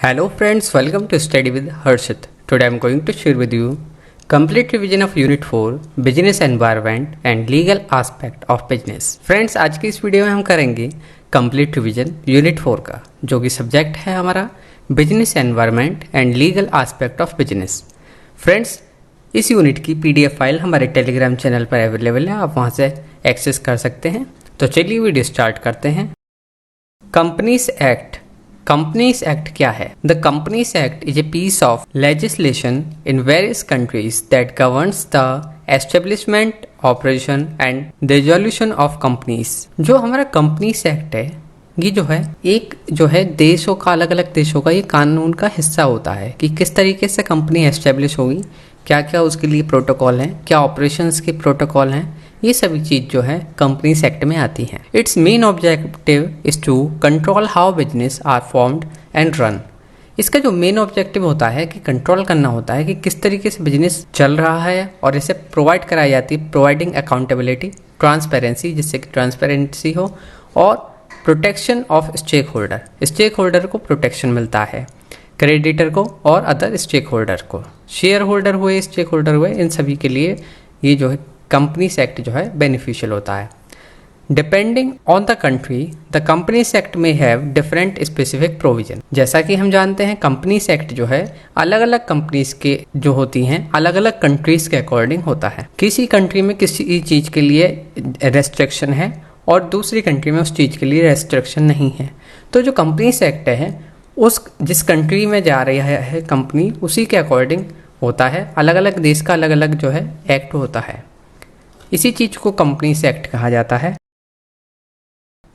Hello friends, welcome to Study with Harshit. Today I am going to share with you complete revision of Unit 4 Business Environment and Legal Aspect of Business. Friends, आज की इस video में हम करेंगे complete revision Unit 4 का, जो कि subject है हमारा Business Environment and Legal Aspect of Business. Friends, इस यूनिट की PDF फाइल हमारे टेलीग्राम चैनल पर अवेलेबल है, आप वहाँ से एक्सेस कर सकते हैं। तो चलिए वीडियो स्टार्ट करते हैं। Companies act. कंपनीज एक्ट क्या है? The companies act is a piece of legislation in various countries that governs the establishment, operation and dissolution of companies. जो हमारा कंपनीज एक्ट है, ये जो है देशों का, अलग अलग देशों का ये कानून का हिस्सा होता है कि किस तरीके से कंपनी एस्टेब्लिश होगी, क्या क्या उसके लिए प्रोटोकॉल हैं, क्या ऑपरेशंस के प्रोटोकॉल हैं, ये सभी चीज़ जो है कंपनीज एक्ट में आती हैं। Its main objective is to control how business are formed and run. इसका जो मेन ऑब्जेक्टिव होता है कि कंट्रोल करना होता है कि किस तरीके से बिजनेस चल रहा है और इसे प्रोवाइड कराई जाती है, प्रोवाइडिंग अकाउंटेबिलिटी, ट्रांसपेरेंसी, जिससे कि ट्रांसपेरेंसी हो, और protection of stakeholder. Stakeholder को प्रोटेक्शन मिलता है, क्रेडिटर को और अदर स्टेक होल्डर को, शेयर होल्डर हुए, स्टेक होल्डर हुए, इन सभी के लिए ये जो है कंपनीज एक्ट जो है बेनिफिशियल होता है। Depending on the country the companies act में हैव डिफरेंट स्पेसिफिक प्रोविजन। जैसा कि हम जानते हैं कंपनीज एक्ट जो है अलग अलग कंपनीज के जो होती हैं अलग अलग कंट्रीज के अकॉर्डिंग होता है। किसी कंट्री में किसी चीज़ के लिए रेस्ट्रिक्शन है और दूसरी कंट्री में उस चीज़ के लिए रेस्ट्रिक्शन नहीं है। तो जो कंपनीज एक्ट है उस जिस कंट्री में जा रही है कंपनी, उसी के अकॉर्डिंग होता है। अलग अलग देश का अलग अलग जो है एक्ट होता है, इसी चीज को कंपनीज एक्ट कहा जाता है।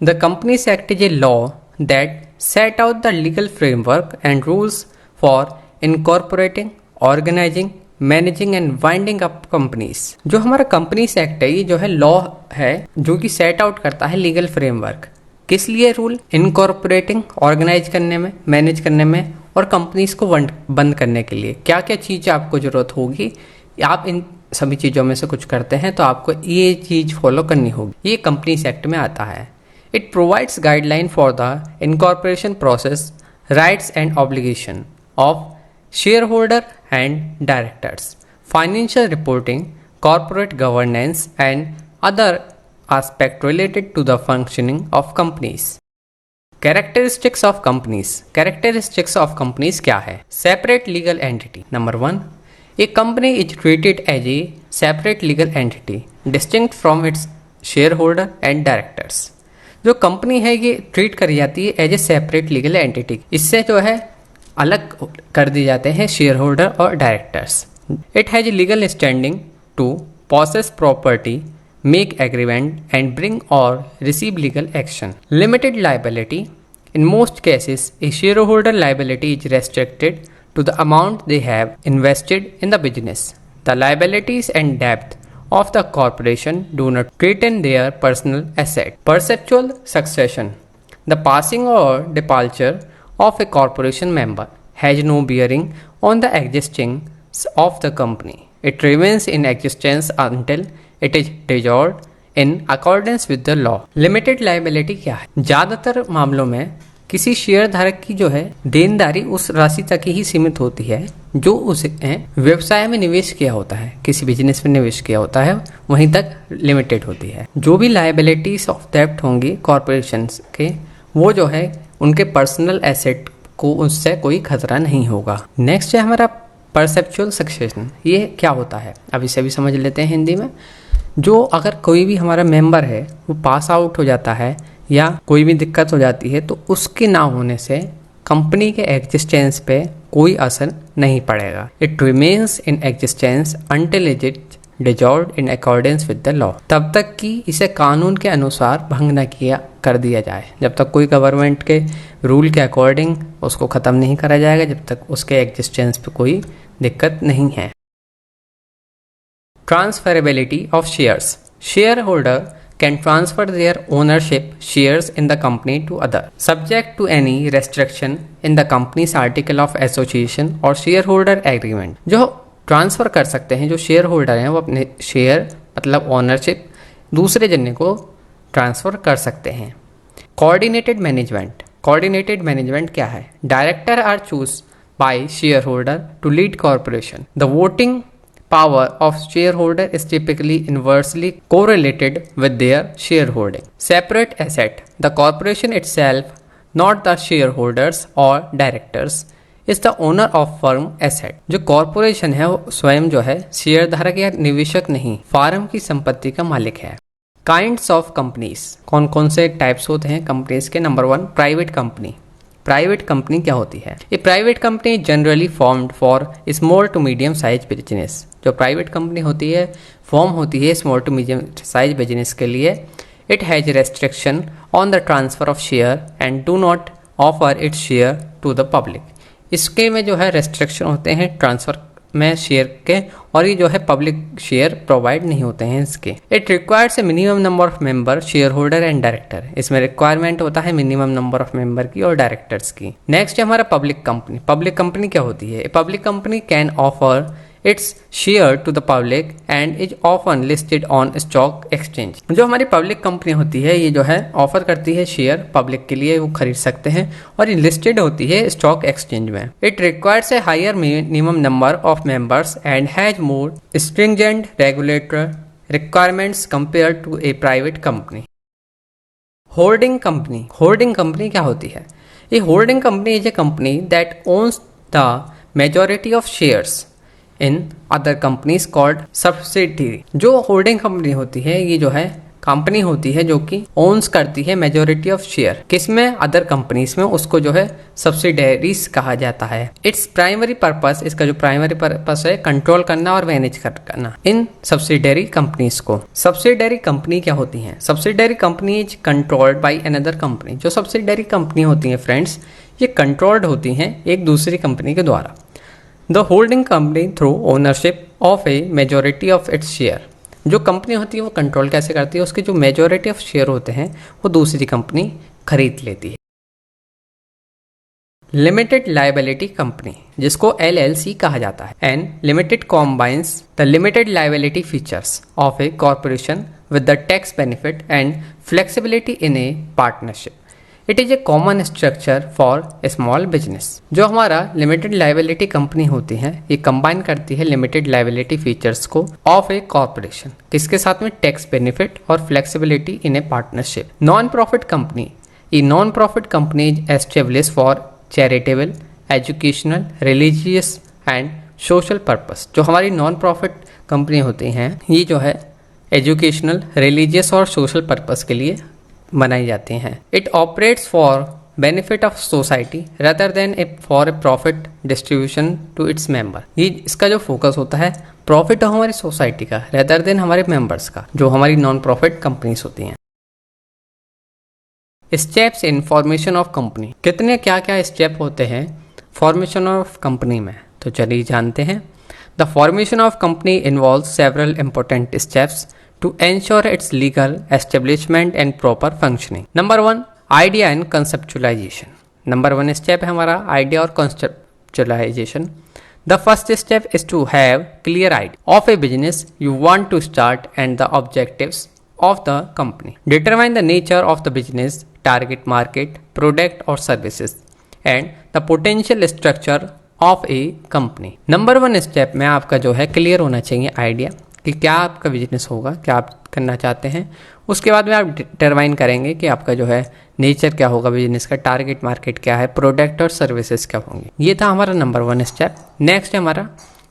The companies act is a law that set out the legal framework and rules for incorporating, organizing, managing and winding up companies. जो हमारा कंपनीज एक्ट है, ये जो है लॉ है जो कि सेट आउट करता है लीगल फ्रेमवर्क। किस लिए रूल? इनकॉर्पोरेटिंग, ऑर्गेनाइज करने में, मैनेज करने में, और कंपनीज को बंद करने के लिए क्या क्या चीज़ आपको ज़रूरत होगी। आप इन सभी चीज़ों में से कुछ करते हैं तो आपको ये चीज़ फॉलो करनी होगी। ये कंपनीज एक्ट में आता है। It provides guideline for the incorporation process, rights and obligation of shareholder and directors, financial reporting, corporate governance and other aspect related to the functioning of companies. Characteristics of companies. Characteristics of companies क्या है? Separate legal entity. Number 1, a company is treated as a separate legal entity distinct from its shareholder and directors. जो company है ये treat करी जाती है as a separate legal entity, इससे जो है अलग कर दिए जाते हैं शेयर होल्डर और directors. It has legal standing to possess property, make agreement and bring or receive legal action. Limited liability. In most cases, a shareholder liability is restricted to the amount they have invested in the business. The liabilities and debt of the corporation do not threaten their personal asset. Perpetual succession. The passing or departure of a corporation member has no bearing on the existence of the company. It remains in existence until it is dissolved in accordance with the law. Limited liability क्या है? ज़्यादातर मामलों में किसी share धारक की जो है देनदारी उस राशि तक ही सीमित होती है जो उसने व्यवसाय में निवेश किया होता है, किसी बिजनेस में निवेश किया होता है, वहीं तक लिमिटेड होती है। जो भी लाइबिलिटीज ऑफ डेब्ट होंगी कॉर्पोरेशन के, वो जो है उनके पर्सनल एसेट को, उससे कोई खतरा नहीं होगा। नेक्स्ट है हमारा परसेप्चुअल सक्सेशन। ये क्या होता है अब इसे भी समझ लेते हैं हिंदी में। जो अगर कोई भी हमारा मेंबर है वो पास आउट हो जाता है या कोई भी दिक्कत हो जाती है तो उसके ना होने से कंपनी के एग्जिस्टेंस पे कोई असर नहीं पड़ेगा। It remains in existence until it is dissolved in accordance with the law. तब तक कि इसे कानून के अनुसार भंग न किया कर दिया जाए, जब तक कोई गवर्नमेंट के रूल के अकॉर्डिंग उसको ख़त्म नहीं करा जाएगा, जब तक उसके एग्जिस्टेंस पे कोई दिक्कत नहीं है। Transferability of shares. Shareholder can transfer their ownership shares in the company to other, subject to any restriction in the company's article of association or shareholder agreement. जो ट्रांसफ़र कर सकते हैं, जो शेयर होल्डर हैं वो अपने शेयर मतलब ownership दूसरे जने को ट्रांसफ़र कर सकते हैं। Coordinated management. कोऑर्डिनेटेड मैनेजमेंट क्या है? Director are choose by shareholder to lead corporation. The voting power of shareholder is typically inversely correlated with their shareholding. Separate asset. The corporation itself, not the shareholders or directors, is the owner of firm asset. जो corporation है वो स्वयं जो है शेयरधारक या निवेशक नहीं, फार्म की संपत्ति का मालिक है। काइंड्स ऑफ कंपनीज, कौन कौन से टाइप्स होते हैं कंपनीज के? Number 1, private company. Private company क्या होती है? ये private company generally formed for small to medium size business. जो प्राइवेट कंपनी होती है फॉर्म होती है small to medium size business के लिए। It has restriction on the transfer of share and do not offer its share to the public. इसके में जो है रेस्ट्रिक्शन होते हैं ट्रांसफर में शेयर के, और ये जो है पब्लिक शेयर प्रोवाइड नहीं होते हैं इसके। It requires A minimum number of member, share holder and director. इसमें रिक्वायरमेंट होता है मिनिमम नंबर ऑफ मेंबर की और डायरेक्टर्स की। नेक्स्ट है हमारा पब्लिक कंपनी। पब्लिक कंपनी क्या होती है? Public company can offer its share to the public and is often listed on stock exchange. जो हमारी पब्लिक कंपनी होती है ये जो है ऑफर करती है शेयर पब्लिक के लिए, वो खरीद सकते हैं, और ये लिस्टेड होती है स्टॉक एक्सचेंज में। It requires a higher minimum number of members and has more stringent regulator requirements compare to a private company. Holding company. Holding company क्या होती है? ये holding company is a company that owns the majority of shares in other companies called subsidiary. जो holding company होती है ये जो है कंपनी होती है जो कि ओन्स करती है मेजॉरिटी ऑफ शेयर, किसमें? अदर कंपनीज में, उसको जो है सब्सिडरीज कहा जाता है। इट्स प्राइमरी पर्पस, इसका जो प्राइमरी पर्पस है कंट्रोल करना और मैनेज करना इन सब्सिडरी कंपनीज को। सब्सिडरी कंपनी क्या होती है? Subsidiary company is controlled by another company. जो सब्सिडरी कंपनी होती है फ्रेंड्स ये कंट्रोल्ड होती हैं एक दूसरी कंपनी के द्वारा। The holding company through ownership of A majority of its share. जो कंपनी होती है वो कंट्रोल कैसे करती है? उसके जो मेजोरिटी ऑफ शेयर होते हैं वो दूसरी कंपनी खरीद लेती है। लिमिटेड लायबिलिटी कंपनी, जिसको LLC कहा जाता है, and limited combines the limited liability features of a corporation with the tax benefit and flexibility in a partnership. It is a common structure for small business. जो हमारा limited liability company होती है ये combine करती है limited liability features को of a corporation, किसके साथ में? टैक्स बेनिफिट और flexibility in a partnership. Non profit company. ये non profit company is establish for charitable, educational, religious and social purpose. जो हमारी नॉन प्रॉफिट कंपनी होती हैं ये जो है एजुकेशनल, रिलीजियस और सोशल पर्पस के लिए बनाई जाती हैं। It operates for benefit of society rather than for a profit distribution to its member. ये इसका जो फोकस होता है प्रॉफिट हो हमारी सोसाइटी का रादर देन हमारे मेंबर्स का, जो हमारी नॉन प्रॉफिट कंपनीज होती हैं। Steps in formation of company. कितने क्या क्या स्टेप होते हैं फॉर्मेशन ऑफ कंपनी में, तो चलिए जानते हैं। The formation of company involve several important steps to ensure its legal establishment and proper functioning. Number 1, idea and conceptualization. Number 1 step है हमारा idea और conceptualization. The first step is to have clear idea of a business you want to start and the objectives of the company. Determine the nature of the business, target market, product or services, and the potential structure of a company. Number 1 step में आपका जो है clear होना चाहिए idea कि क्या आपका business होगा, क्या आप करना चाहते हैं। उसके बाद में आप डिटरमाइन करेंगे कि आपका जो है नेचर क्या होगा बिजनेस का, टारगेट मार्केट क्या है, प्रोडक्ट और सर्विसेज क्या होंगे। ये था हमारा नंबर 1 स्टेप। नेक्स्ट है हमारा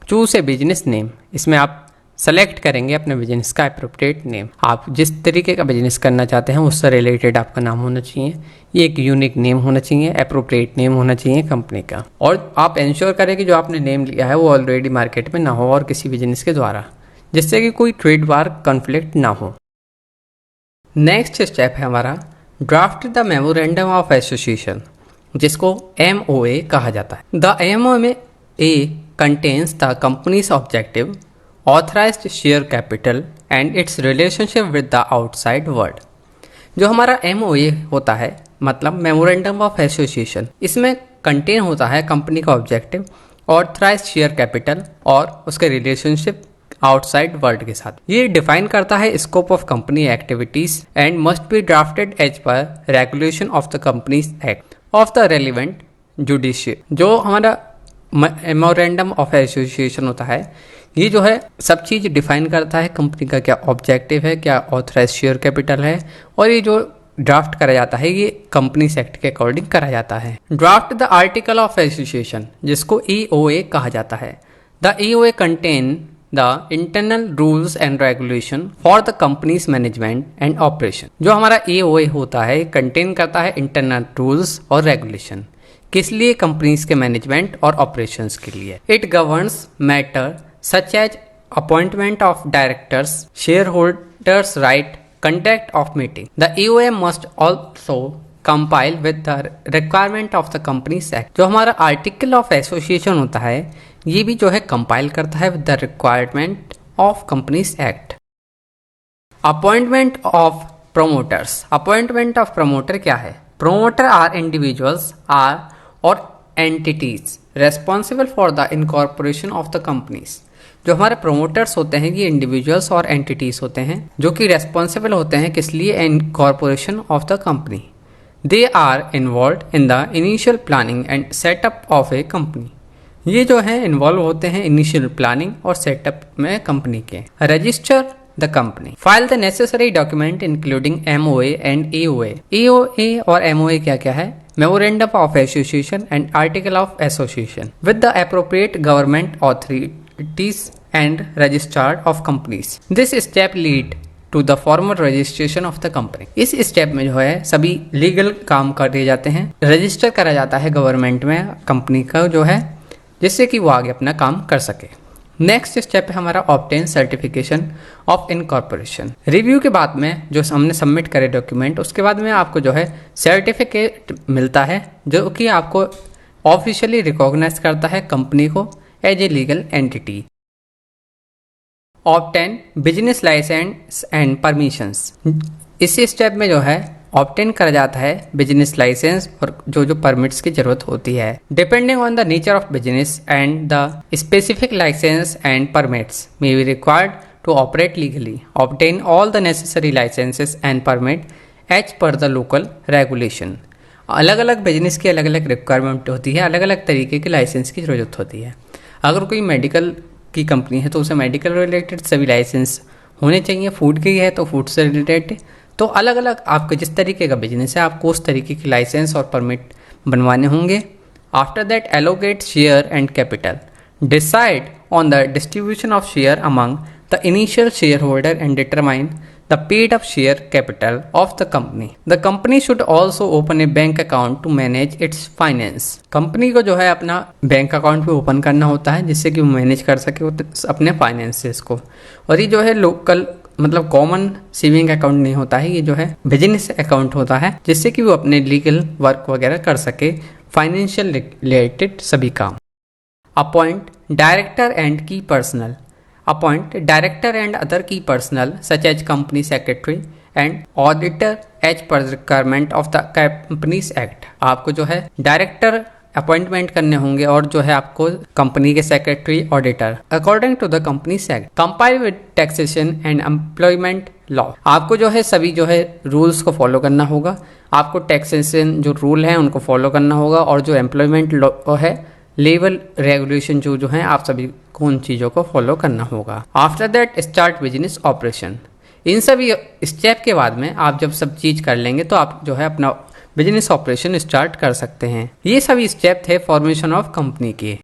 चूज ए बिजनेस नेम। इसमें आप सेलेक्ट करेंगे अपने बिजनेस का एप्रोप्रिएट नेम। आप जिस तरीके का बिजनेस करना चाहते हैं उससे रिलेटेड आपका नाम होना चाहिए। ये एक यूनिक नेम होना चाहिए, एप्रोप्रिएट नेम होना चाहिए कंपनी का। और आप इंश्योर करें कि जो आपने नेम लिया है वो ऑलरेडी मार्केट में ना हो और किसी बिजनेस के द्वारा, जिससे कि कोई ट्रेडमार्क कॉन्फ्लिक्ट ना हो। नेक्स्ट स्टेप है हमारा draft the memorandum of association, जिसको MOA कहा जाता है। The MOA contains the companies objective, authorised share capital and it's relationship with the outside world. जो हमारा MOA होता है मतलब मेमोरेंडम ऑफ एसोसिएशन, इसमें कंटेन होता है कंपनी का ऑब्जेक्टिव, ऑथराइज्ड शेयर कैपिटल और उसके रिलेशनशिप आउटसाइड वर्ल्ड के साथ। ये डिफाइन करता है scope of company activities and must be drafted as per regulation of the companies act. Of the relevant judicial. जो हमारा मेमोरेंडम ऑफ एसोसिएशन होता है, ये जो है सब चीज़ डिफाइन करता है, कंपनी का क्या ऑब्जेक्टिव है, क्या ऑथराइज शेयर कैपिटल है, और ये जो ड्राफ्ट करा जाता है ये कंपनीज एक्ट के अकॉर्डिंग करा जाता है। Draft the article of association, जिसको EOA कहा जाता है। The EOA contain the internal rules and regulation for the companies management and operation. जो हमारा EOA होता है कंटेन करता है इंटरनल रूल्स और रेगुलेशन, किस लिए? कंपनीज के मैनेजमेंट और ऑपरेशंस के लिए। It governs matter such as appointment of directors, shareholders right, conduct of meeting. The EOA must also compile with the requirement of the Companies Act. जो हमारा article of association होता है ये भी जो है कंपाइल करता है with the requirement of companies act. Appointment of promoters. Appointment of promoter क्या है? प्रोमोटर आर इंडिविजुअल्स आर और entities responsible for the incorporation of the companies. जो हमारे प्रोमोटर्स होते हैं ये इंडिविजुअल्स और एंटिटीज होते हैं जो कि रेस्पॉन्सिबल होते हैं किस लिए? Incorporation of the company. They are involve in the initial planning and setup of a company. ये जो है इन्वॉल्व होते हैं इनिशियल प्लानिंग और सेटअप में कंपनी के। Register the company, file the necessary document including MOA and EOA। EOA और MOA क्या क्या है? Memorandum of association and article of association with the appropriate government authorities and registered of companies. This step lead to the formal registration of the company. इस step में जो है सभी legal काम कर दिए जाते हैं, रजिस्टर करा जाता है गवर्नमेंट में कंपनी का जो है, जिससे कि वो आगे अपना काम कर सके। नेक्स्ट स्टेप है हमारा obtain certification of incorporation. Review के बाद में जो हमने सबमिट करे डॉक्यूमेंट, उसके बाद में आपको जो है सर्टिफिकेट मिलता है जो कि आपको ऑफिशियली रिकॉग्नाइज करता है कंपनी को as a legal entity. Obtain business license and permissions. इसी स्टेप में जो है ऑब्टेन करा जाता है बिजनेस लाइसेंस और जो परमिट्स की जरूरत होती है। Depending on the nature of business and the specific license and permits may be required to operate legally. Obtain all the necessary licenses and permit as per the local regulation. अलग अलग business की अलग अलग requirement होती है, अलग अलग तरीके के लाइसेंस की जरूरत होती है। अगर कोई मेडिकल की कंपनी है तो उसे मेडिकल रिलेटेड सभी लाइसेंस होने चाहिए। फूड की है तो फूड से रिलेटेड। तो अलग अलग आपके जिस तरीके का बिजनेस है आपको उस तरीके की लाइसेंस और परमिट बनवाने होंगे। After that allocate share and capital, decide on the distribution of share among the initial share holder and determine the paid up share capital of the company. The company should also open a bank account to manage its finance. Company को जो है अपना bank account भी open करना होता है जिससे कि वो मैनेज कर सके अपने फाइनेंसेस को। और ये जो है लोकल मतलब कॉमन सेविंग अकाउंट नहीं होता है, ये जो है बिजनेस अकाउंट होता है जिससे कि वो अपने लीगल वर्क वगैरह कर सके, फाइनेंशियल रिलेटेड सभी काम। अपॉइंट डायरेक्टर एंड की personal. Appoint director and other key personnel such as company secretary and auditor as per the requirement of the Companies Act. आपको जो है डायरेक्टर अपॉइंटमेंट करने होंगे और जो है आपको कंपनी के secretary, auditor according to the companies act. Compile with taxation and employment law. आपको जो है सभी जो है रूल्स को फॉलो करना होगा। आपको टैक्सेशन जो रूल है उनको फॉलो करना होगा और जो एम्प्लॉयमेंट लॉ है, लेवल रेगुलेशन जो है आप सभी को उन चीज़ों को फॉलो करना होगा। After that start business operation. इन सभी स्टेप के बाद में आप जब सब चीज़ कर लेंगे तो आप जो है अपना बिजनेस ऑपरेशन स्टार्ट कर सकते हैं। ये सभी स्टेप थे फॉर्मेशन ऑफ कंपनी के।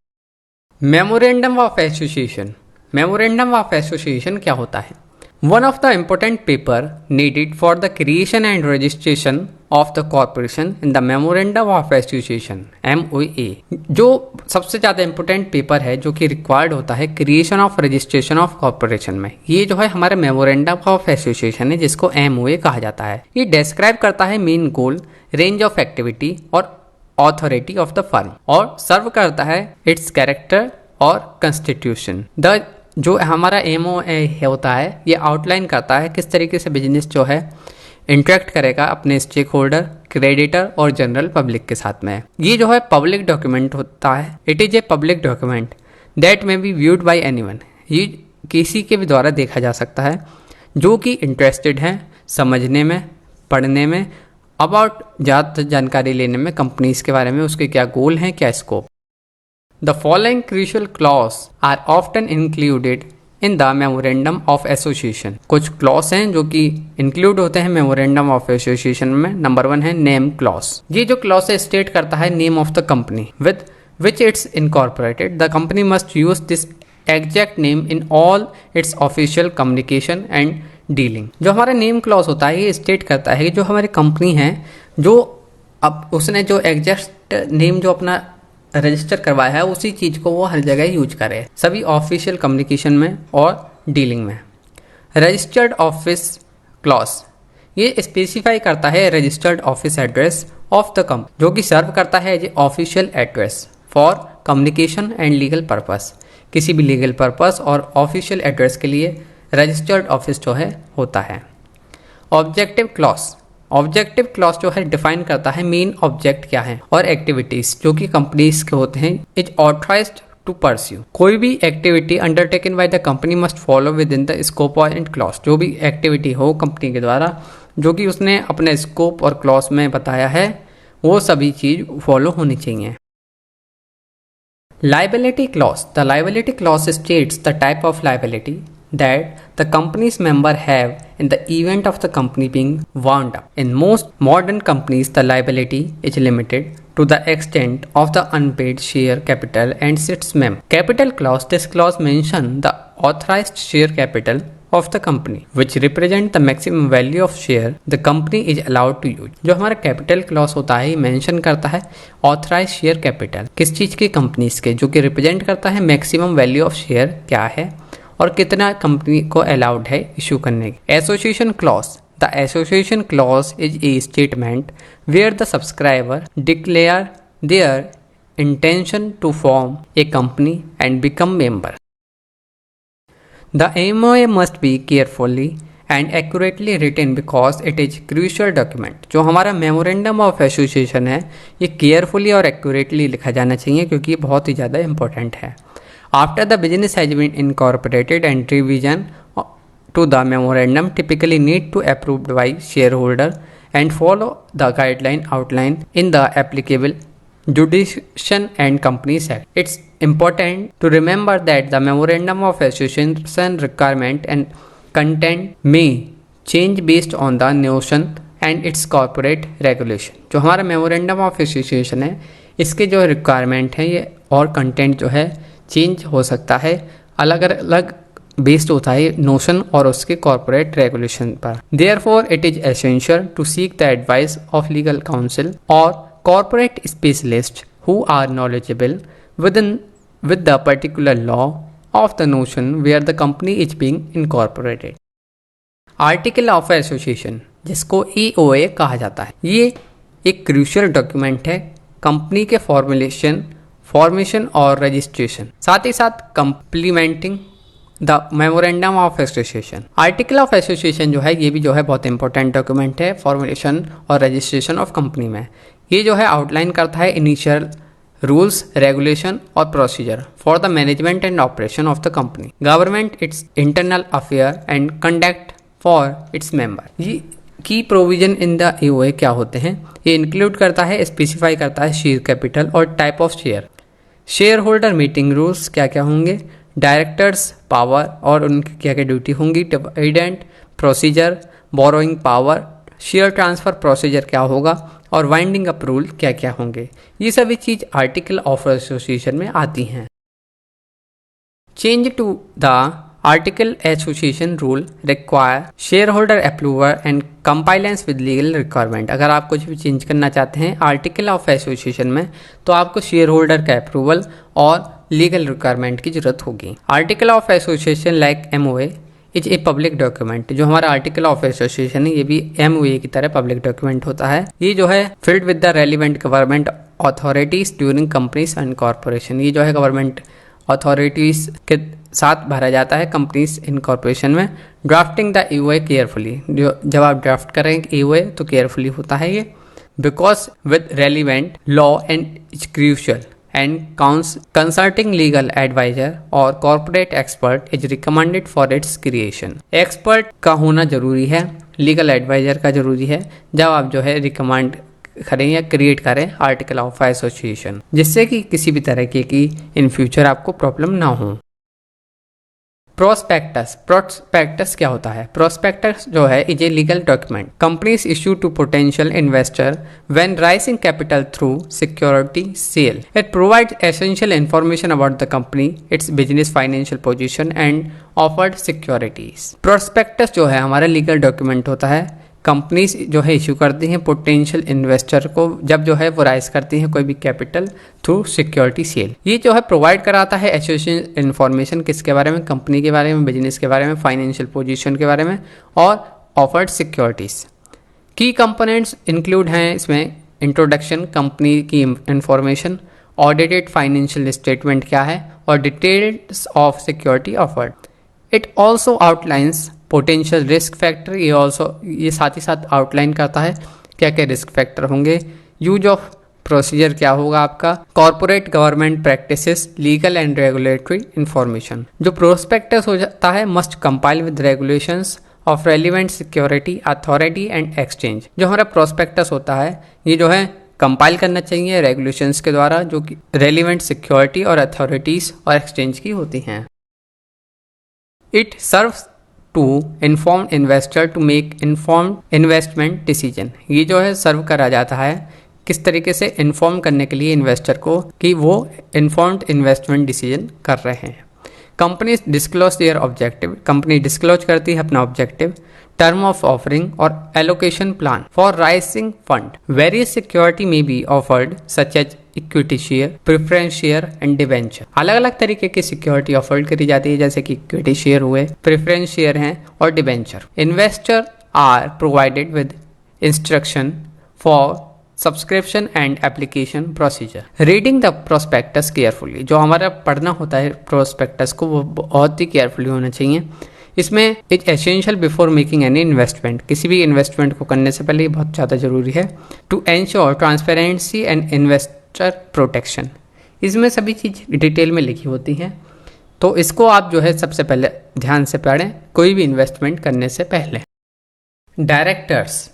Memorandum of association. Memorandum of association क्या होता है? One of the important paper needed for the creation and registration of the corporation in the Memorandum of Association (MOA) जो सबसे ज़्यादा इम्पोर्टेंट पेपर है जो कि रिक्वायर्ड होता है creation of registration of corporation में, ये जो है हमारे मेमोरेंडम ऑफ एसोसिएशन है जिसको MOA कहा जाता है। ये डिस्क्राइब करता है main goal, range of activity और ऑथोरिटी ऑफ द फर्म और सर्व करता है इट्स कैरेक्टर और कंस्टिट्यूशन। द जो हमारा MOA होता है ये आउटलाइन करता है किस तरीके से बिजनेस जो है इंटरेक्ट करेगा अपने स्टेक होल्डर, क्रेडिटर और जनरल पब्लिक के साथ में। ये जो है पब्लिक डॉक्यूमेंट होता है। It is a public document that may be viewed bye anyone. ये किसी के भी द्वारा देखा जा सकता है जो कि इंटरेस्टेड हैं समझने में, पढ़ने में अबाउट ज़्यादा जानकारी लेने में कंपनीज के बारे में, उसके क्या गोल हैं, क्या scope. The following crucial clause are often included in the memorandum of association. कुछ क्लॉज हैं जो कि इंक्लूड होते हैं मेमोरेंडम ऑफ एसोसिएशन में। नंबर 1 है नेम क्लॉज। ये जो क्लॉज है स्टेट करता है name of the company with which it's incorporated. The company must use this exact name in all it's official communication and dealing. जो हमारा नेम क्लॉज होता है ये स्टेट करता है कि जो हमारी कंपनी है, जो अब उसने जो एग्जैक्ट नेम जो अपना रजिस्टर करवाया है उसी चीज़ को वो हर जगह यूज करे, सभी ऑफिशियल कम्युनिकेशन में और डीलिंग में। रजिस्टर्ड ऑफिस क्लॉज ये स्पेसिफाई करता है registered office address of the company, जो कि सर्व करता है as a official address for communication and legal purpose. किसी भी लीगल पर्पस और ऑफिशियल एड्रेस के लिए रजिस्टर्ड ऑफिस जो है होता है। ऑब्जेक्टिव क्लॉज, ऑब्जेक्टिव क्लॉज जो है डिफाइन करता है मेन ऑब्जेक्ट क्या है और एक्टिविटीज जो कि कंपनीज के होते हैं इज ऑथराइज्ड टू परस्यू। कोई भी activity undertaken by the company must follow within the scope and clause. जो भी एक्टिविटी हो कंपनी के द्वारा जो कि उसने अपने स्कोप और क्लॉज में बताया है वो सभी चीज फॉलो होनी चाहिए। Liability clause. The liability clause states the type of liability that the company's member have in the event of the company being wound up. In most modern companies, the liability is limited to the extent of the unpaid share capital and its member. Capital clause. This clause mentions the authorized share capital of the company which represent the maximum value of share the company is allowed to use। जो हमारा capital clause होता है ये mention करता है authorise share capital किस चीज की, कंपनीज के, जो कि रिप्रेजेंट करता है मैक्सिमम वैल्यू ऑफ शेयर क्या है और कितना कंपनी को अलाउड है इशू करने की। Association clause, the association clause is a statement where the subscriber declare their intention to form a company and become member. The MOA must be carefully and accurately written because it is crucial document। जो हमारा memorandum of association है ये carefully और accurately लिखा जाना चाहिए क्योंकि ये बहुत ही ज़्यादा इंपॉर्टेंट है। After the business has been incorporated and revision to the memorandum typically need to approved by shareholder and follow the guideline outline in the applicable Jurisdiction and Companies Act. It's important to remember that the Memorandum of Association requirement and content may change based on the notion and its corporate regulation। जो हमारा memorandum of association है इसके जो requirement है ये और content जो है चेंज हो सकता है, अलग अलग बेस्ड होता है नोशन और उसके कॉर्पोरेट रेगुलेशन पर। Therefore it is essential to seek the advice of legal counsel और corporate specialists who are knowledgeable with the particular law of the notion where the company is being incorporated। Article of association जिसको EOA कहा जाता है ये एक crucial document है company के formation और रजिस्ट्रेशन, साथ ही साथ complementing the memorandum of association. Article of association जो है ये भी जो है बहुत इंपॉर्टेंट डॉक्यूमेंट है फॉर्मुलेशन और रजिस्ट्रेशन ऑफ कंपनी में। ये जो है आउटलाइन करता है इनिशियल रूल्स, रेगुलेशन और procedure for the management and operation of the company, government, it's internal affair and conduct for its member. ये की प्रोविजन इन द EOA क्या होते हैं, ये इंक्लूड करता है, स्पेसिफाई करता है शेयर कैपिटल और type of share, share holder meeting rules क्या क्या होंगे, डायरेक्टर्स पावर और उनकी क्या क्या ड्यूटी होंगी, dividend procedure, borrowing power, share transfer procedure क्या होगा और वाइंडिंग अप रूल क्या क्या होंगे। ये सभी चीज़ आर्टिकल ऑफ एसोसिएशन में आती हैं। Change to the article association rule require shareholder approval and compliance with legal requirement. अगर आप कुछ भी चेंज करना चाहते हैं आर्टिकल ऑफ एसोसिएशन में तो आपको शेयर होल्डर का अप्रूवल और लीगल रिक्वायरमेंट की जरूरत होगी। Article of association like MOA is a public document. जो हमारा आर्टिकल ऑफ एसोसिएशन है ये भी MOA की तरह पब्लिक डॉक्यूमेंट होता है। ये जो है filled with the relevant government authorities during companies and corporation. ये जो है गवर्नमेंट अथॉरिटीज के साथ भरा जाता है कंपनीज इन कॉर्पोरेशन में। ड्राफ्टिंग द EOA केयरफुली, जो जब आप ड्राफ्ट करेंगे EOA तो केयरफुली होता है ये, because with relevant law and is crucial and consulting legal advisor or corporate expert is recommended for its creation। Expert का होना जरूरी है लीगल एडवाइज़र का ज़रूरी है जब आप जो है रिकमेंड करें या क्रिएट करें आर्टिकल ऑफ एसोसिएशन, जिससे कि किसी भी तरह की इन फ्यूचर आपको प्रॉब्लम ना हो। प्रोस्पेक्टस क्या होता है? प्रोस्पेक्टस जो है is a legal document companies issue to potential investor when raising capital through security sale. It provides essential information about the company, its business, financial position and offered securities. Prospectus जो है हमारा legal document होता है, companies जो है issue करती हैं potential investor को जब जो है वो राइज करती हैं कोई भी कैपिटल थ्रू सिक्योरिटी सेल। ये जो है प्रोवाइड कराता है एसोसिएशन इन्फॉर्मेशन किसके बारे में? कंपनी के बारे में, बिजनेस के बारे में, फाइनेंशियल पोजीशन के बारे में और ऑफर्ड सिक्योरिटीज। की कंपोनेंट्स इंक्लूड हैं इसमें इंट्रोडक्शन, कंपनी की इंफॉर्मेशन, ऑडिटेड फाइनेंशियल स्टेटमेंट क्या है और details of security offered. It also outlines potential risk factor, ये साथ ही साथ आउटलाइन करता है क्या क्या रिस्क फैक्टर होंगे, यूज ऑफ प्रोसीजर क्या होगा आपका, corporate government practices, legal and regulatory information. जो प्रोस्पेक्टस हो जाता है must compile with regulations of relevant security authority and exchange. जो हमारा प्रोस्पेक्टस होता है ये जो है कंपाइल करना चाहिए रेगुलेशंस के द्वारा जो कि रेलिवेंट सिक्योरिटी और अथॉरिटीज और एक्सचेंज की होती हैं। It serves to inform investor to make informed investment decision. ये जो है सर्व करा जाता है किस तरीके से इन्फॉर्म करने के लिए इन्वेस्टर को कि वो इन्फॉर्म्ड इन्वेस्टमेंट डिसीजन कर रहे हैं। Company disclose their objective, company disclose करती है अपना ऑब्जेक्टिव, टर्म ऑफ ऑफरिंग और allocation plan for raising fund. Various security may be offered such as equity share, preference share and debenture. अलग अलग तरीके की सिक्योरिटी ऑफर करी जाती है जैसे कि इक्विटी शेयर हुए, प्रेफरेंस शेयर हैं और debenture. Investor are provided with instruction for subscription and application procedure. Reading the prospectus carefully, जो हमारा पढ़ना होता है प्रोस्पेक्टस को वो बहुत ही केयरफुली होना चाहिए। इसमें it essential before making any investment, किसी भी इन्वेस्टमेंट को करने से पहले ये बहुत ज़्यादा जरूरी है। To ensure transparency and investor protection, इसमें सभी चीज़ डिटेल में लिखी होती हैं, तो इसको आप जो है सबसे पहले ध्यान से पढ़ें कोई भी इन्वेस्टमेंट करने से पहले। डायरेक्टर्स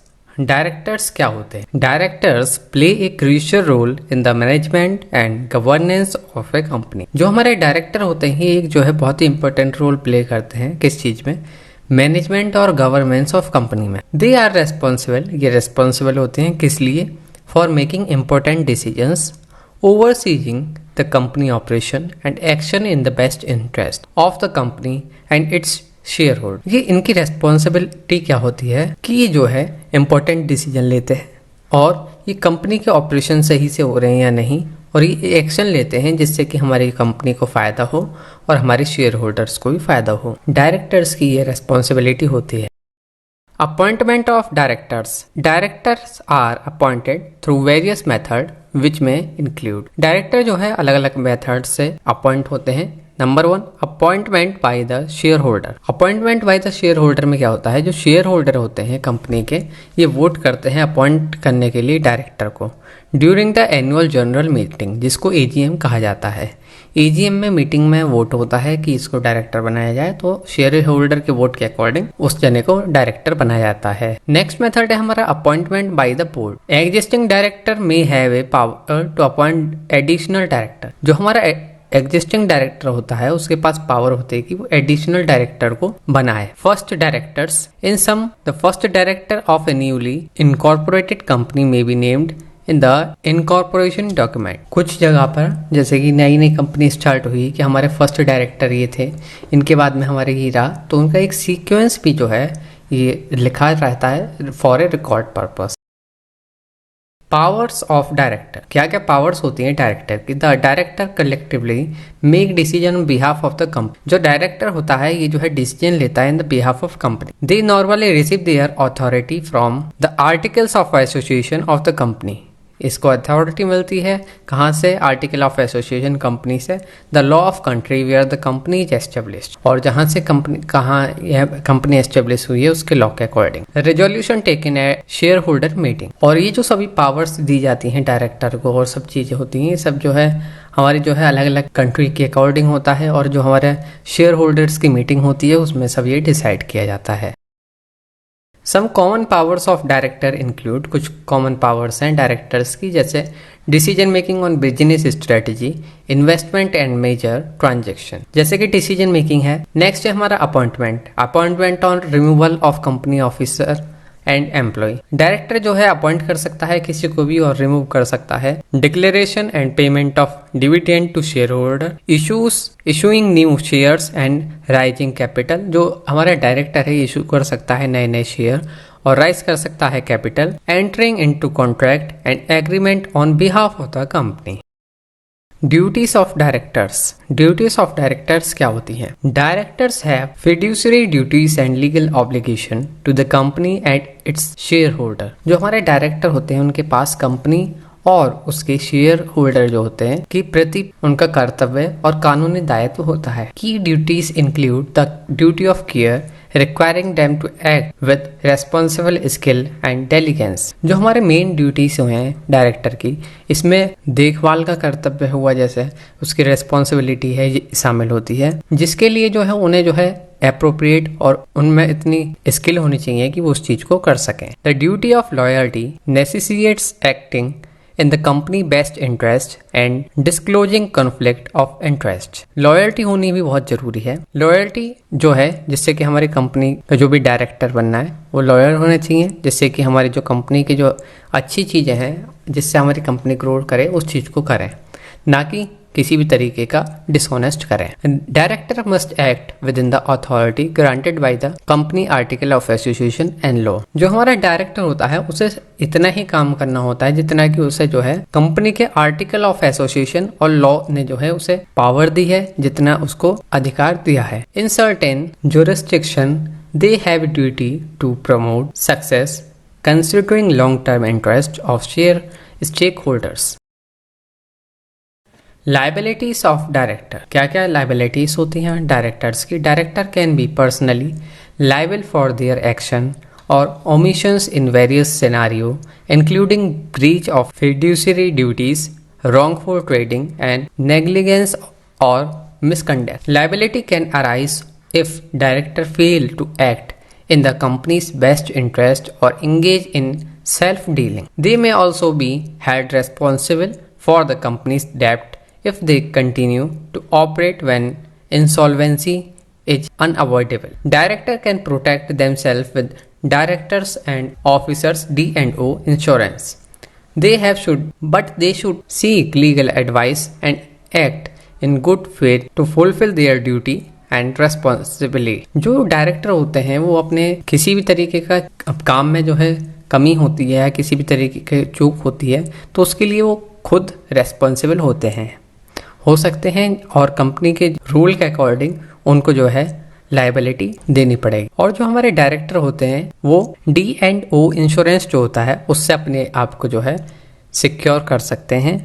क्या होते हैं? Directors play a crucial role in the management and governance of a company. जो हमारे डायरेक्टर होते हैं एक जो है बहुत ही इंपॉर्टेंट रोल प्ले करते हैं किस चीज़ में? मैनेजमेंट और गवर्नेंस ऑफ कंपनी में। दे आर रेस्पॉन्सिबल, ये रेस्पॉन्सिबल होते हैं किस लिए? For making important decisions, overseeing the company operation and action in the best interest of the company and its share holder. ये इनकी रेस्पॉन्सिबिलिटी क्या होती है कि ये जो है इंपॉर्टेंट डिसीजन लेते हैं और ये कंपनी के ऑपरेशन सही से हो रहे हैं या नहीं, और ये एक्शन लेते हैं जिससे कि हमारी कंपनी को फ़ायदा हो और हमारे शेयर होल्डर्स को भी फ़ायदा हो। डायरेक्टर्स की ये रेस्पॉन्सिबिलिटी होती है। Appointment of directors are appointed through various method which में इंक्लूड। डायरेक्टर जो है अलग अलग मेथड से अपॉइंट होते हैं। Number 1, appointment by the share holder. Appointment by the share holder में क्या होता है? जो शेयर होल्डर होते हैं कंपनी के, ये वोट करते हैं अपॉइंट करने के लिए डायरेक्टर को during the annual general meeting, जिसको एजीएम कहा जाता है। एजीएम में मीटिंग में वोट होता है कि इसको डायरेक्टर बनाया जाए, तो शेयर होल्डर के वोट के अकॉर्डिंग उस जने को डायरेक्टर बनाया जाता है। नेक्स्ट मेथड है हमारा appointment by the board. Existing director may have a power to appoint additional director. जो हमारा एग्जिस्टिंग डायरेक्टर होता है उसके पास पावर होती है कि वो एडिशनल डायरेक्टर को बनाए। First directors in sum, the first director of a newly incorporated company may be named in the incorporation document. कुछ जगह पर जैसे कि नई नई कंपनी स्टार्ट हुई कि हमारे फर्स्ट डायरेक्टर ये थे, इनके बाद में हमारे ये रहा, तो उनका एक सीक्वेंस भी जो है ये लिखा रहता है for a record purpose. Powers of director, क्या क्या पावर्स होती हैं डायरेक्टर की? The director collectively make decision on behalf of the company. जो डायरेक्टर होता है ये जो है डिसीजन लेता है in the behalf of company. They normally receive there authority from the articles of association of the company. इसको अथॉरिटी मिलती है कहाँ से? आर्टिकल ऑफ एसोसिएशन कंपनी से। The law of country where the company is established, और जहाँ से कहाँ यह कंपनी एस्टेब्लिश हुई है उसके लॉ के अकॉर्डिंग। Resolution taken at shareholder meeting. और ये जो सभी पावर्स दी जाती हैं डायरेक्टर को और सब चीज़ें होती हैं, ये सब जो है हमारी जो है अलग अलग कंट्री के अकॉर्डिंग होता है, और जो हमारे शेयर होल्डर्स की मीटिंग होती है उसमें सब ये डिसाइड किया जाता है। Some common powers of director include, कुछ कॉमन पावर्स हैं डायरेक्टर्स की, जैसे decision making on business strategy, investment and major transaction, जैसे कि डिसीजन मेकिंग है। नेक्स्ट है हमारा appointment on removal of company officer and employ. Director जो है अपॉइंट कर सकता है किसी को भी और रिमूव कर सकता है। Declaration and payment of dividend to share holder, issuing new shares and raising capital, जो हमारा डायरेक्टर है इशू कर सकता है नए नए शेयर और राइज कर सकता है capital. Entering into contract and agreement on behalf of the company. Duties of directors क्या होती हैं? Directors have fiduciary duties and legal obligation to the company and its share holder. जो हमारे डायरेक्टर होते हैं उनके पास कंपनी और उसके शेयर होल्डर जो होते हैं के प्रति उनका कर्तव्य और कानूनी दायित्व होता है। Key duties include the duty of care requiring them to act with responsible skill and diligence. जो हमारे मेन ड्यूटीज हैं डायरेक्टर की, इसमें देखभाल का कर्तव्य हुआ, जैसे उसकी रेस्पॉन्सिबिलिटी है ये शामिल होती है, जिसके लिए जो है उन्हें जो है अप्रोप्रिएट और उनमें इतनी स्किल होनी चाहिए कि वो उस चीज को कर सकें। The duty of loyalty necessitates acting in the company best interest and disclosing conflict of interest। Loyalty होनी भी बहुत जरूरी है। लॉयल्टी जो है जिससे कि हमारी कंपनी का जो भी डायरेक्टर बनना है वो लॉयल होने चाहिए, जिससे कि हमारी जो कंपनी की जो अच्छी चीज़ें हैं जिससे हमारी कंपनी ग्रो करे उस चीज़ को करें, ना कि किसी भी तरीके का डिसऑनेस्ट करें। Director must act with in the authority granted by the company article of association and law. जो हमारा डायरेक्टर होता है उसे इतना ही काम करना होता है जितना कि उसे जो है कंपनी के आर्टिकल ऑफ एसोसिएशन और लॉ ने जो है उसे पावर दी है, जितना उसको अधिकार दिया है। In certain jurisdiction they have duty to promote success considering long term interest of share stake holders. Liabilities of director, क्या क्या लाइबिलिटीज होती हैं डायरेक्टर्स की? Director can be personally liable for their action और omissions in various scenario including breach of fiduciary duties, wrongful trading and negligence or misconduct. Liability can arise if director fail to act in the company's best interest or engage in self-dealing. They may also be held responsible for the company's debt if they continue to operate when insolvency is unavoidable. Director can protect themselves with directors and officers D&O insurance. They should seek legal advice and act in good faith to fulfill their duty and responsibility. जो director होते हैं वो अपने किसी भी तरीके का काम में जो है कमी होती है या किसी भी तरीके की चूक होती है तो उसके लिए वो खुद रेस्पॉन्सिबल होते हैं, हो सकते हैं, और कंपनी के रूल के अकॉर्डिंग उनको जो है लाइबिलिटी देनी पड़ेगी। और जो हमारे डायरेक्टर होते हैं वो D&O इंश्योरेंस जो होता है उससे अपने आप को जो है सिक्योर कर सकते हैं।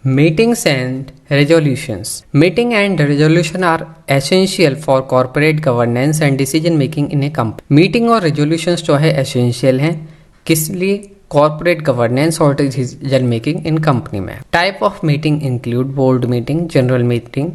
Meetings and resolutions. Meeting and resolution are essential for corporate governance and decision making in a company. Meeting और रेजोल्यूशंस जो है एसेंशियल हैं, किस लिए? कॉर्पोरेट गवर्नेंस और डिसीजन मेकिंग इन कंपनी में। Type of meeting include board meeting, general meeting,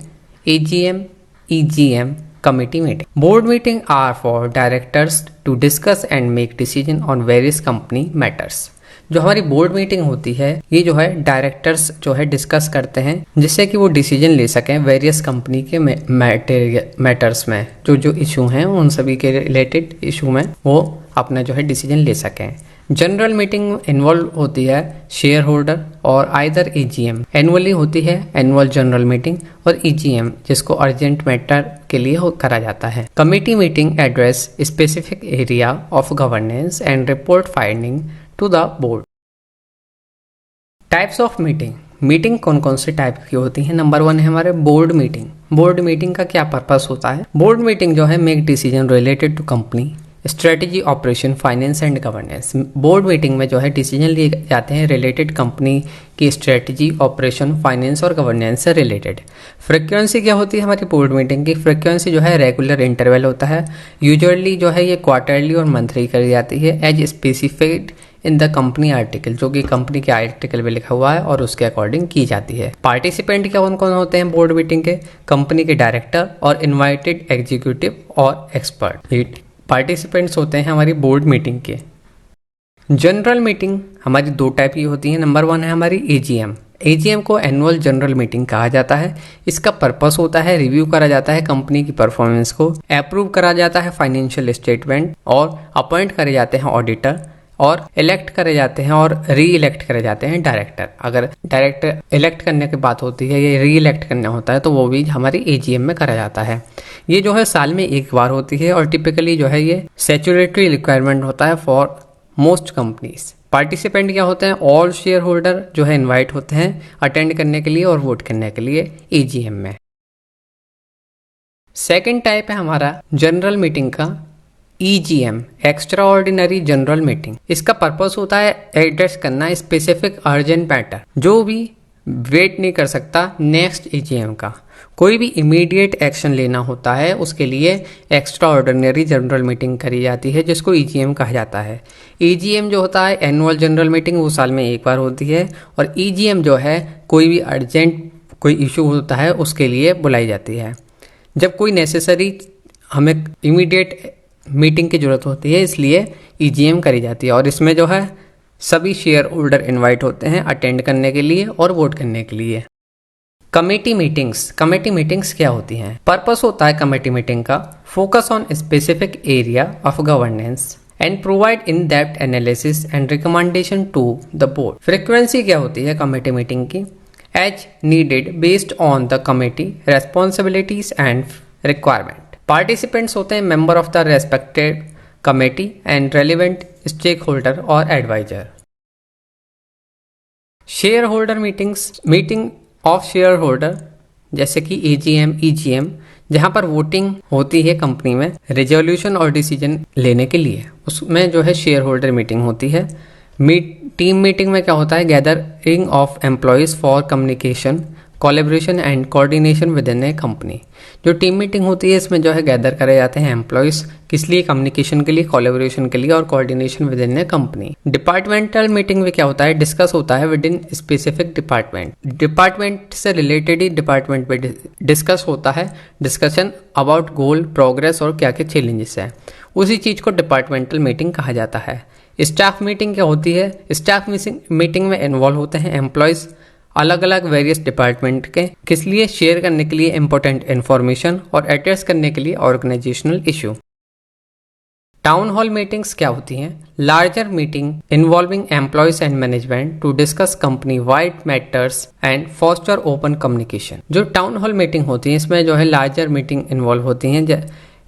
AGM, EGM, committee meeting. Board meeting are for directors to discuss and make decision on various company matters. जो हमारी board meeting होती है ये जो है directors जो है डिस्कस करते हैं जिससे कि वो डिसीजन ले सकें वेरियस कंपनी के मैटर्स में, जो इशू हैं उन सभी के रिलेटेड इशू में वो अपना जो है डिसीजन ले सकें। जनरल मीटिंग इन्वॉल्व होती है शेयर होल्डर और आइदर AGM। एनुअली होती है एनुअल जनरल मीटिंग और EGM जिसको अर्जेंट मैटर के लिए करा जाता है। Committee meeting address specific area of governance and report finding to the board. Types of meeting. Meeting कौन कौन से टाइप की होती है? नंबर 1 है हमारे बोर्ड मीटिंग। बोर्ड मीटिंग का क्या पर्पस होता है? बोर्ड मीटिंग जो है make decision related to company strategy, operation, finance and governance. Board meeting में जो है डिसीजन लिए जाते हैं रिलेटेड कंपनी की स्ट्रेटजी, ऑपरेशन, फाइनेंस और गवर्नेंस से रिलेटेड। फ्रीक्वेंसी क्या होती है हमारी बोर्ड मीटिंग की? फ्रीक्वेंसी जो है रेगुलर इंटरवल होता है। यूजुअली जो है ये क्वार्टरली और मंथली करी जाती है as specified in the company article, जो कि कंपनी के आर्टिकल में लिखा हुआ है और उसके अकॉर्डिंग की जाती है। पार्टिसिपेंट क्या कौन कौन होते हैं बोर्ड मीटिंग के? कंपनी के डायरेक्टर और इन्वाइटेड एग्जीक्यूटिव और एक्सपर्ट। पार्टिसिपेंट्स होते हैं हमारी बोर्ड मीटिंग के। जनरल मीटिंग हमारी दो टाइप की होती है। नंबर 1 है हमारी एजीएम। एजीएम को एनुअल जनरल मीटिंग कहा जाता है। इसका पर्पस होता है रिव्यू करा जाता है कंपनी की परफॉर्मेंस को, अप्रूव करा जाता है फाइनेंशियल स्टेटमेंट, और अपॉइंट करे जाते हैं ऑडिटर, और इलेक्ट करे जाते हैं और री इलेक्ट करे जाते हैं डायरेक्टर। अगर डायरेक्टर इलेक्ट करने की बात होती है या री इलेक्ट करना होता है तो वो भी हमारी एजीएम में करा जाता है। ये जो है साल में एक बार होती है और टिपिकली जो है ये स्टैट्यूटरी रिक्वायरमेंट होता है फॉर मोस्ट कंपनीज। पार्टिसिपेंट क्या होते हैं? ऑल शेयर होल्डर जो है इनवाइट होते हैं अटेंड करने के लिए और वोट करने के लिए एजीएम में। सेकंड टाइप है हमारा जनरल मीटिंग का EGM, extra ordinary general meeting. इसका पर्पस होता है एड्रेस करना स्पेसिफिक अर्जेंट मैटर जो भी वेट नहीं कर सकता नेक्स्ट एजीएम का। कोई भी इमीडिएट एक्शन लेना होता है उसके लिए एक्स्ट्रा ऑर्डिनरी जनरल मीटिंग करी जाती है जिसको ईजीएम कहा जाता है। ईजीएम जो होता है एनुअल जनरल मीटिंग वो साल में एक बार होती है, और ईजीएम जो है कोई भी अर्जेंट कोई इशू होता है उसके लिए बुलाई जाती है। जब कोई नेसेसरी हमें इमीडिएट मीटिंग की जरूरत होती है इसलिए ईजीएम करी जाती है, और इसमें जो है सभी शेयर होल्डर इन्वाइट होते हैं अटेंड करने के लिए और वोट करने के लिए। Committee meetings. कमेटी मीटिंग्स क्या होती हैं? पर्पस होता है कमेटी मीटिंग का focus on specific area of governance and provide in depth analysis and recommendation to the board. Frequency क्या होती है कमेटी मीटिंग की? As needed based on the committee responsibilities and requirement. Participants होते हैं member of the respected committee and relevant stakeholder और advisor. Shareholder meetings, meeting of shareholder जैसे कि AGM, EGM, जहां पर voting होती है कंपनी में रेजोल्यूशन और डिसीजन लेने के लिए, उसमें जो है शेयर होल्डर मीटिंग होती है। टीम मीटिंग में क्या होता है? Gathering of employees for communication, collaboration and coordination with in a company. जो टीम मीटिंग होती है इसमें जो है गैदर करे जाते हैं एम्प्लॉयज, किस लिए? कम्युनिकेशन के लिए, कोलैबोरेशन के लिए और coordination with in a company. Departmental meeting में क्या होता है? डिस्कस होता है with in specific department. Department से रिलेटेड ही डिपार्टमेंट पे डिस्कस होता है, डिस्कशन अबाउट गोल, प्रोग्रेस और क्या क्या चैलेंजेस है, उसी चीज को डिपार्टमेंटल मीटिंग कहा जाता है। स्टाफ मीटिंग क्या होती है? स्टाफ मीटिंग में इन्वॉल्व होते हैं एम्प्लॉयज अलग अलग वेरियस डिपार्टमेंट के, किस लिए? शेयर करने के लिए इंपॉर्टेंट इन्फॉर्मेशन और एड्रेस करने के लिए organizational issue. Town hall meetings क्या होती हैं? Larger meeting involving employees and management to discuss company wide matters and foster open communication. जो टाउन हॉल मीटिंग होती है इसमें जो है लार्जर मीटिंग इन्वॉल्व होती हैं,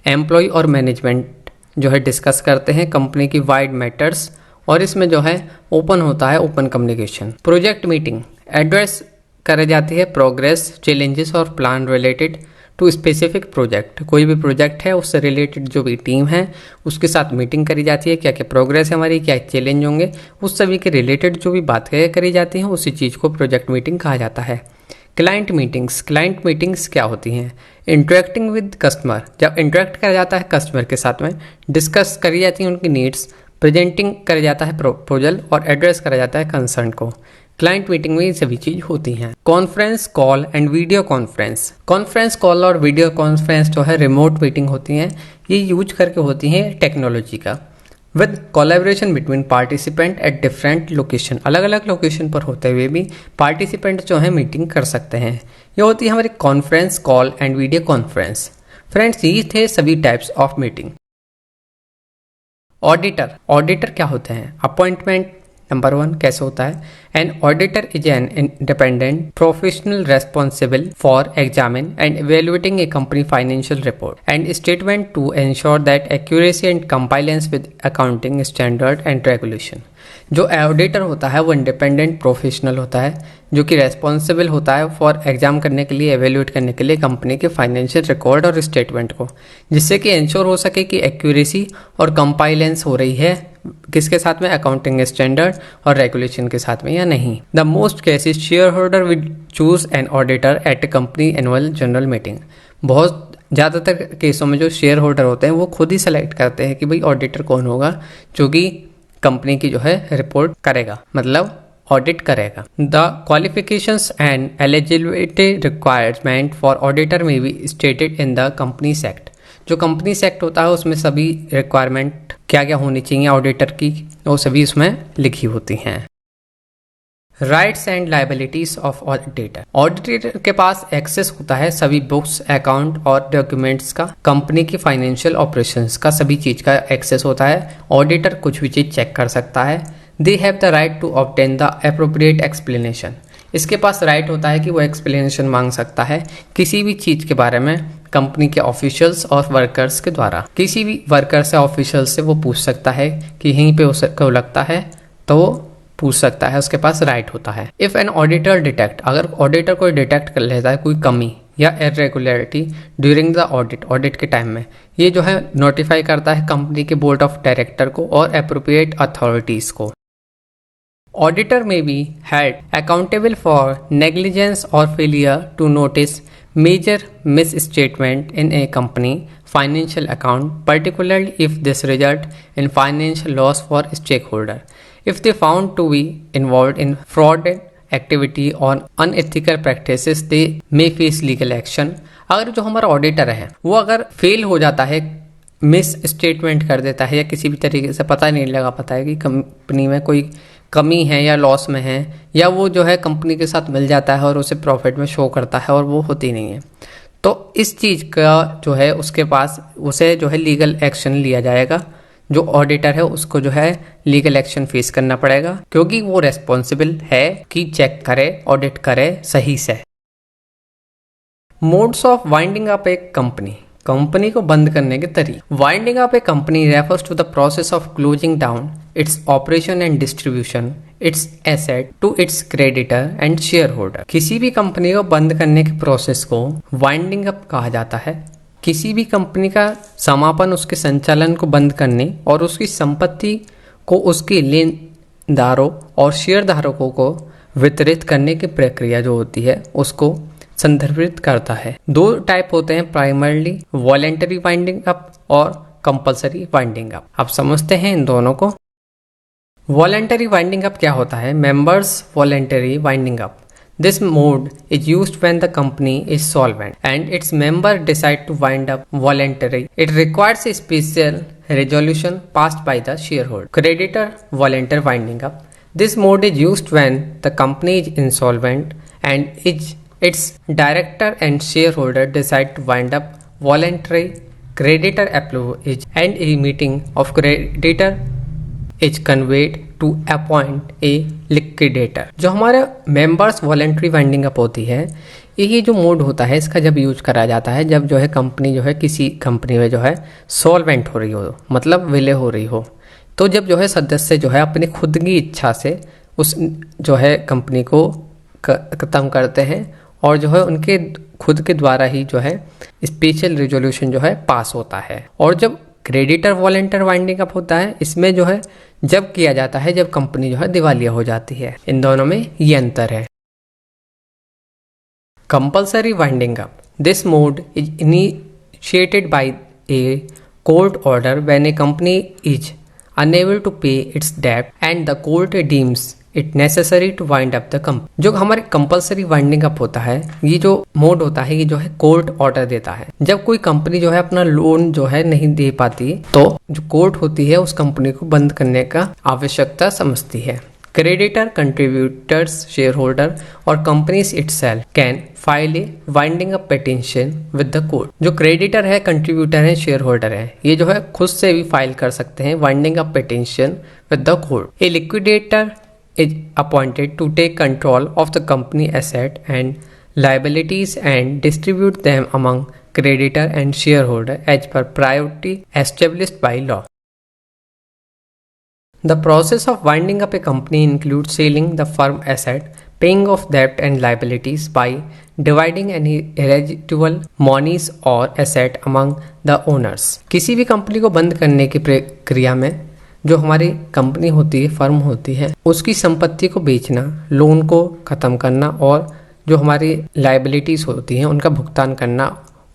एम्प्लॉय और मैनेजमेंट जो है डिस्कस करते हैं कंपनी की वाइड मैटर्स, और इसमें जो है ओपन होता है open communication. Project meeting address करे जाती है प्रोग्रेस, चैलेंजेस और plan related to specific project. कोई भी प्रोजेक्ट है उससे रिलेटेड जो भी टीम है उसके साथ मीटिंग करी जाती है, क्या क्या प्रोग्रेस है हमारी, क्या चैलेंज होंगे, उस सभी के रिलेटेड जो भी बातें करी जाती हैं उसी चीज़ को प्रोजेक्ट मीटिंग कहा जाता है। Client meetings. क्लाइंट मीटिंग्स क्या होती हैं? Interacting with customer. जब इंटरेक्ट करा जाता है कस्टमर के साथ में, डिस्कस करी जाती हैं उनकी नीड्स, प्रेजेंटिंग करा जाता है प्रपोजल और एड्रेस करा जाता है कंसर्न को। क्लाइंट मीटिंग में ये सभी चीज होती हैं। Conference call and video conference. Conference call और वीडियो कॉन्फ्रेंस जो है रिमोट मीटिंग होती हैं, ये यूज करके होती हैं टेक्नोलॉजी का, with collaboration between participant at different location. अलग अलग लोकेशन पर होते हुए भी पार्टिसिपेंट जो है मीटिंग कर सकते हैं। ये होती है हमारी conference call and video conference. Friends, ये थे सभी types of meeting. Auditor. Auditor क्या होते हैं? अपॉइंटमेंट नंबर 1 कैसे होता है? An auditor is an independent professional responsible for examine and evaluating a company financial report and statement to ensure that accuracy and compliance with accounting standard and regulation. जो auditor होता है वो independent professional होता है जो कि responsible होता है फॉर एग्जाम करने के लिए, एवेल्यूएट करने के लिए कंपनी के फाइनेंशियल रिकॉर्ड और स्टेटमेंट को, जिससे कि इंश्योर हो सके कि एक्यूरेसी और कंप्लायंस हो रही है किसके साथ में, अकाउंटिंग स्टैंडर्ड और रेगुलेशन के साथ में या नहीं। The most cases share holder will choose an auditor eight A company annual general meeting. बहुत ज़्यादातर केसों में जो शेयर होल्डर होते हैं वो खुद ही सेलेक्ट करते हैं कि भाई ऑडिटर कौन होगा जो कि कंपनी की जो है रिपोर्ट करेगा, मतलब ऑडिट करेगा। The qualifications and eligibility requirement for auditor may be stated in the companies act. जो कंपनीज एक्ट होता है उसमें सभी रिक्वायरमेंट क्या क्या होनी चाहिए ऑडिटर की, वो सभी उसमें लिखी होती हैं। Rights and liabilities of auditor. Auditor के पास एक्सेस होता है सभी बुक्स, अकाउंट और डॉक्यूमेंट्स का, कंपनी की फाइनेंशियल ऑपरेशंस का, सभी चीज का एक्सेस होता है। ऑडिटर कुछ भी चीज चेक कर सकता है। They have the right to obtain the appropriate explanation. इसके पास राइट होता है कि वो एक्सप्लेनेशन मांग सकता है किसी भी चीज के बारे में कंपनी के ऑफिशियल्स और वर्कर्स के द्वारा। किसी भी वर्कर से, ऑफिशियल से वो पूछ सकता है कि यहीं पे उसको लगता है तो वो पूछ सकता है, उसके पास राइट होता है। इफ एन ऑडिटर डिटेक्ट, अगर ऑडिटर कोई डिटेक्ट कर लेता है कोई कमी या इरेगुलरिटी ड्यूरिंग द ऑडिट के टाइम में, ये जो है नोटिफाई करता है कंपनी के बोर्ड ऑफ डायरेक्टर को और एप्रोप्रिएट अथॉरिटीज को। Auditor may be held accountable for negligence और failure to notice major misstatement in a company financial account, particularly if this result in financial loss for stakeholder. If they found to be involved in fraudulent activity or unethical practices, they may face legal action. अगर जो हमारा auditor है वो अगर fail हो जाता है, miss statement कर देता है या किसी भी तरीके से पता नहीं लगा पाता है कि कंपनी में कोई कमी है या लॉस में है, या वो जो है कंपनी के साथ मिल जाता है और उसे प्रॉफिट में शो करता है और वो होती नहीं है, तो इस चीज़ का जो है उसके पास उसे जो है लीगल एक्शन लिया जाएगा। जो ऑडिटर है उसको जो है लीगल एक्शन फेस करना पड़ेगा क्योंकि वो रेस्पॉन्सिबल है कि चेक करे, ऑडिट करे सही से। Modes of winding up a company. Company को बंद करने के तरीके। Winding up a company refers to the process of closing down its operation and distribution its asset to its creditor and share holder. किसी भी कंपनी को बंद करने के प्रोसेस को वाइंडिंग अप कहा जाता है। किसी भी कंपनी का समापन उसके संचालन को बंद करने और उसकी संपत्ति को उसके लेनदारों और शेयरधारकों को वितरित करने की प्रक्रिया जो होती है उसको संदर्भित करता है। दो टाइप होते हैं, प्राइमरली वॉलेंटरी वाइंडिंग अप और कंपल्सरी वाइंडिंग अप। आप समझते हैं इन दोनों को। वॉलेंटरी वाइंडिंग अप क्या होता है? Members voluntary winding up. This mode is used when the company is solvent and its member decide to wind up voluntary. It requires a special resolution passed by the share holder. Creditor voluntary winding up. This mode is used when the company is insolvent and its director and shareholder decide to wind up voluntary. Creditor approve it and a meeting of creditor is conveyed to appoint a liquidator. जो हमारे members voluntary winding up होती है, यही जो mode होता है इसका जब यूज करा जाता है जब जो है कंपनी जो है किसी कंपनी में जो है सॉल्वेंट हो रही हो, मतलब विलय हो रही हो, तो जब जो है सदस्य जो है अपनी खुद की इच्छा से उस जो है कंपनी को खत्म करते हैं और जो है उनके खुद के द्वारा ही जो है स्पेशल रेजोल्यूशन जो है पास होता है। और जब क्रेडिटर वॉलेंटियर वाइंडिंग अप होता है इसमें जो है जब किया जाता है जब कंपनी जो है दिवालिया हो जाती है। इन दोनों में ये अंतर है। Compulsory winding up. This mode is initiated by a court order when a company is unable to pay its debt and the court deems it necessary to wind up the company. जो हमारे compulsory winding up होता है, ये जो mode होता है ये जो है कोर्ट ऑर्डर देता है। जब कोई कंपनी जो है अपना लोन जो है नहीं दे पाती तो जो कोर्ट होती है उस कंपनी को बंद करने का आवश्यकता समझती है। क्रेडिटर, कंट्रीब्यूटर्स, शेयर होल्डर और companies itself can file A winding up petition with the court. जो क्रेडिटर है, कंट्रीब्यूटर है, शेयर होल्डर है, ये जो है खुद से भी फाइल कर सकते हैं winding up petition with the court. A liquidator is appointed to take control of the company asset and liabilities and distribute them among creditor and shareholder as per priority established by law. The process of winding up a company includes selling the firm asset, paying off debt and liabilities by dividing any residual monies or asset among the owners. किसी भी company को बंद करने की प्रक्रिया में जो हमारी कंपनी होती है, फर्म होती है, उसकी संपत्ति को बेचना, लोन को ख़त्म करना और जो हमारी लाइबिलिटीज़ होती हैं उनका भुगतान करना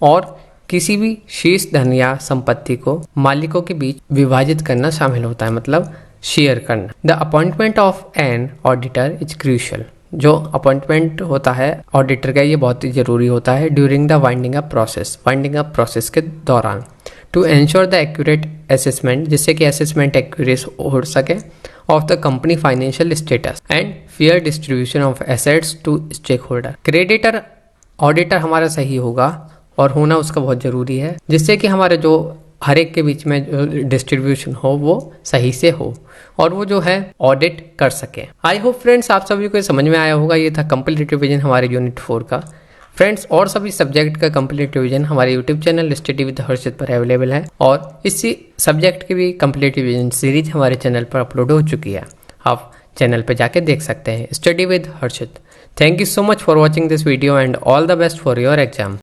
और किसी भी शेष धन या संपत्ति को मालिकों के बीच विभाजित करना शामिल होता है, मतलब शेयर करना। The appointment of N auditor is crucial. जो अपॉइंटमेंट होता है ऑडिटर का ये बहुत ही ज़रूरी होता है during the winding up process, winding up process के दौरान। To ensure the accurate assessment, जिससे कि असेसमेंट एक्यूरेट हो सके of the company financial status and fair distribution of assets to stake holder. Creditor auditor हमारा सही होगा और होना उसका बहुत ज़रूरी है, जिससे कि हमारे जो हर एक के बीच में जो डिस्ट्रीब्यूशन हो वो सही से हो और वो जो है ऑडिट कर सके। आई होप फ्रेंड्स आप सभी को समझ में आया होगा। ये था कंप्लीट रिवीजन हमारे यूनिट 4 का। फ्रेंड्स और सभी सब्जेक्ट का कंप्लीट रिवीजन हमारे यूट्यूब चैनल स्टडी विद हर्षित पर अवेलेबल है और इसी सब्जेक्ट की भी कंप्लीट रिवीजन सीरीज हमारे चैनल पर अपलोड हो चुकी है। आप चैनल पर जाके देख सकते हैं, study with Harshit. Thank you so much for watching this video and all the best for your exam.